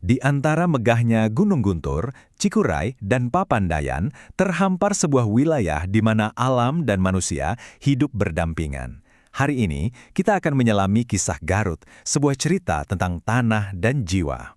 Di antara megahnya Gunung Guntur, Cikuray, dan Papandayan, terhampar sebuah wilayah di mana alam dan manusia hidup berdampingan. Hari ini, kita akan menyelami kisah Garut, sebuah cerita tentang tanah dan jiwa.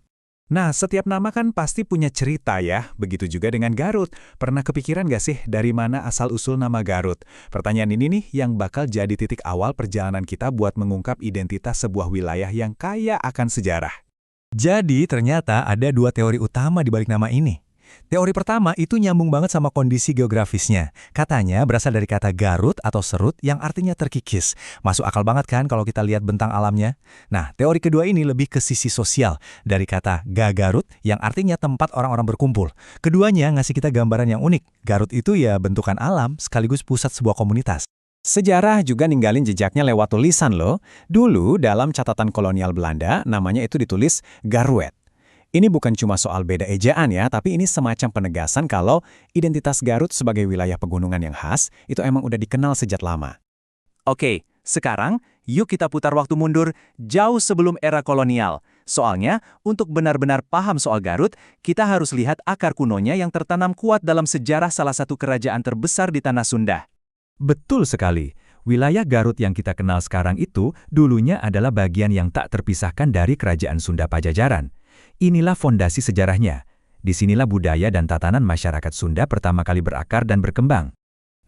Nah, setiap nama kan pasti punya cerita ya, begitu juga dengan Garut. Pernah kepikiran gak sih dari mana asal-usul nama Garut? Pertanyaan ini nih yang bakal jadi titik awal perjalanan kita buat mengungkap identitas sebuah wilayah yang kaya akan sejarah. Jadi, ternyata ada dua teori utama di balik nama ini. Teori pertama itu nyambung banget sama kondisi geografisnya. Katanya berasal dari kata Garut atau serut yang artinya terkikis. Masuk akal banget kan kalau kita lihat bentang alamnya? Nah, teori kedua ini lebih ke sisi sosial. Dari kata Gagarut yang artinya tempat orang-orang berkumpul. Keduanya ngasih kita gambaran yang unik. Garut itu ya bentukan alam sekaligus pusat sebuah komunitas. Sejarah juga ninggalin jejaknya lewat tulisan loh. Dulu dalam catatan kolonial Belanda namanya itu ditulis Garuet. Ini bukan cuma soal beda ejaan ya, tapi ini semacam penegasan kalau identitas Garut sebagai wilayah pegunungan yang khas itu emang udah dikenal sejak lama. Oke, sekarang yuk kita putar waktu mundur jauh sebelum era kolonial. Soalnya, untuk benar-benar paham soal Garut, kita harus lihat akar kunonya yang tertanam kuat dalam sejarah salah satu kerajaan terbesar di Tanah Sunda. Betul sekali. Wilayah Garut yang kita kenal sekarang itu dulunya adalah bagian yang tak terpisahkan dari Kerajaan Sunda Pajajaran. Inilah fondasi sejarahnya. Disinilah budaya dan tatanan masyarakat Sunda pertama kali berakar dan berkembang.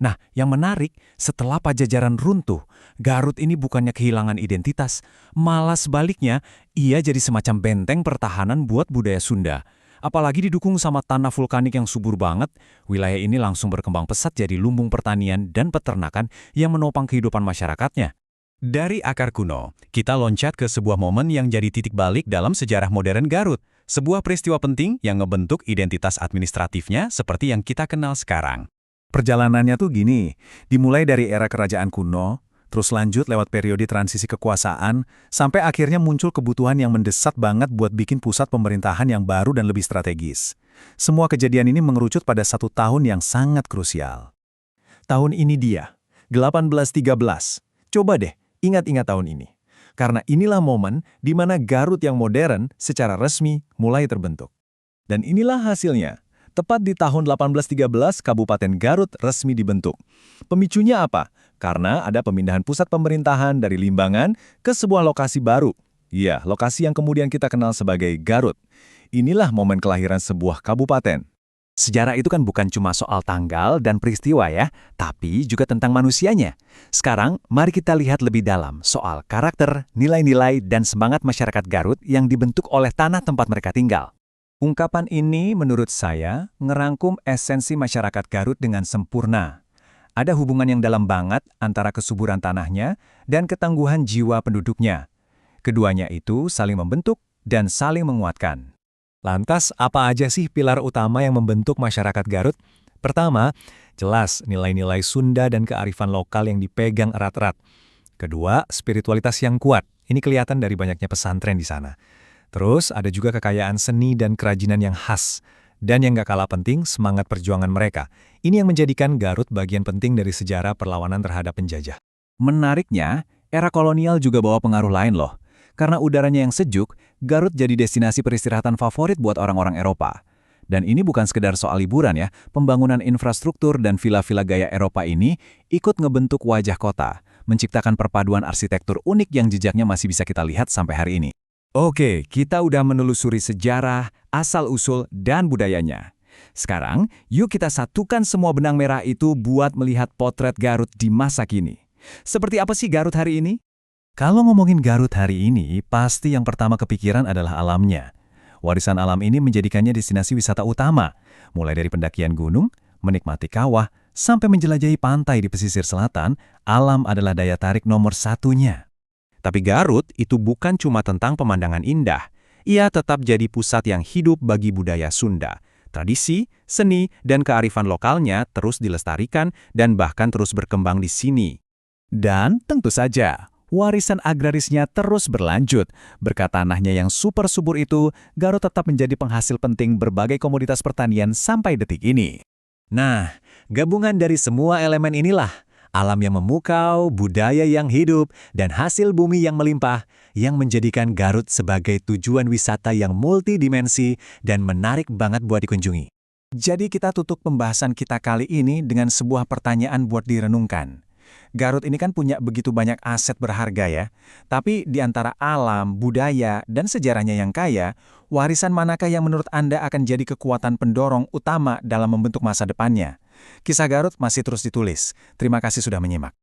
Nah, yang menarik, setelah Pajajaran runtuh, Garut ini bukannya kehilangan identitas, malah sebaliknya, ia jadi semacam benteng pertahanan buat budaya Sunda. Apalagi didukung sama tanah vulkanik yang subur banget, wilayah ini langsung berkembang pesat jadi lumbung pertanian dan peternakan yang menopang kehidupan masyarakatnya. Dari akar kuno, kita loncat ke sebuah momen yang jadi titik balik dalam sejarah modern Garut. Sebuah peristiwa penting yang ngebentuk identitas administratifnya seperti yang kita kenal sekarang. Perjalanannya tuh gini, dimulai dari era kerajaan kuno, terus lanjut lewat periode transisi kekuasaan, sampai akhirnya muncul kebutuhan yang mendesak banget buat bikin pusat pemerintahan yang baru dan lebih strategis. Semua kejadian ini mengerucut pada satu tahun yang sangat krusial. Tahun ini dia, 1813. Coba deh, ingat-ingat tahun ini. Karena inilah momen di mana Garut yang modern secara resmi mulai terbentuk. Dan inilah hasilnya. Tepat di tahun 1813, Kabupaten Garut resmi dibentuk. Pemicunya apa? Karena ada pemindahan pusat pemerintahan dari Limbangan ke sebuah lokasi baru. Ya, lokasi yang kemudian kita kenal sebagai Garut. Inilah momen kelahiran sebuah kabupaten. Sejarah itu kan bukan cuma soal tanggal dan peristiwa ya, tapi juga tentang manusianya. Sekarang, mari kita lihat lebih dalam soal karakter, nilai-nilai, dan semangat masyarakat Garut yang dibentuk oleh tanah tempat mereka tinggal. Ungkapan ini menurut saya ngerangkum esensi masyarakat Garut dengan sempurna. Ada hubungan yang dalam banget antara kesuburan tanahnya dan ketangguhan jiwa penduduknya. Keduanya itu saling membentuk dan saling menguatkan. Lantas, apa aja sih pilar utama yang membentuk masyarakat Garut? Pertama, jelas nilai-nilai Sunda dan kearifan lokal yang dipegang erat-erat. Kedua, spiritualitas yang kuat. Ini kelihatan dari banyaknya pesantren di sana. Terus, ada juga kekayaan seni dan kerajinan yang khas. Dan yang gak kalah penting, semangat perjuangan mereka. Ini yang menjadikan Garut bagian penting dari sejarah perlawanan terhadap penjajah. Menariknya, era kolonial juga bawa pengaruh lain loh. Karena udaranya yang sejuk, Garut jadi destinasi peristirahatan favorit buat orang-orang Eropa. Dan ini bukan sekedar soal liburan ya, pembangunan infrastruktur dan villa-villa gaya Eropa ini ikut ngebentuk wajah kota, menciptakan perpaduan arsitektur unik yang jejaknya masih bisa kita lihat sampai hari ini. Oke, kita udah menelusuri sejarah, asal-usul, dan budayanya. Sekarang, yuk kita satukan semua benang merah itu buat melihat potret Garut di masa kini. Seperti apa sih Garut hari ini? Kalau ngomongin Garut hari ini, pasti yang pertama kepikiran adalah alamnya. Warisan alam ini menjadikannya destinasi wisata utama, mulai dari pendakian gunung, menikmati kawah, sampai menjelajahi pantai di pesisir selatan, alam adalah daya tarik nomor satunya. Tapi Garut itu bukan cuma tentang pemandangan indah, ia tetap jadi pusat yang hidup bagi budaya Sunda. Tradisi, seni, dan kearifan lokalnya terus dilestarikan dan bahkan terus berkembang di sini. Dan tentu saja, warisan agrarisnya terus berlanjut. Berkat tanahnya yang super subur itu, Garut tetap menjadi penghasil penting berbagai komoditas pertanian sampai detik ini. Nah, gabungan dari semua elemen inilah, alam yang memukau, budaya yang hidup, dan hasil bumi yang melimpah, yang menjadikan Garut sebagai tujuan wisata yang multidimensi dan menarik banget buat dikunjungi. Jadi kita tutup pembahasan kita kali ini dengan sebuah pertanyaan buat direnungkan. Garut ini kan punya begitu banyak aset berharga ya, tapi di antara alam, budaya, dan sejarahnya yang kaya, warisan manakah yang menurut Anda akan jadi kekuatan pendorong utama dalam membentuk masa depannya? Kisah Garut masih terus ditulis. Terima kasih sudah menyimak.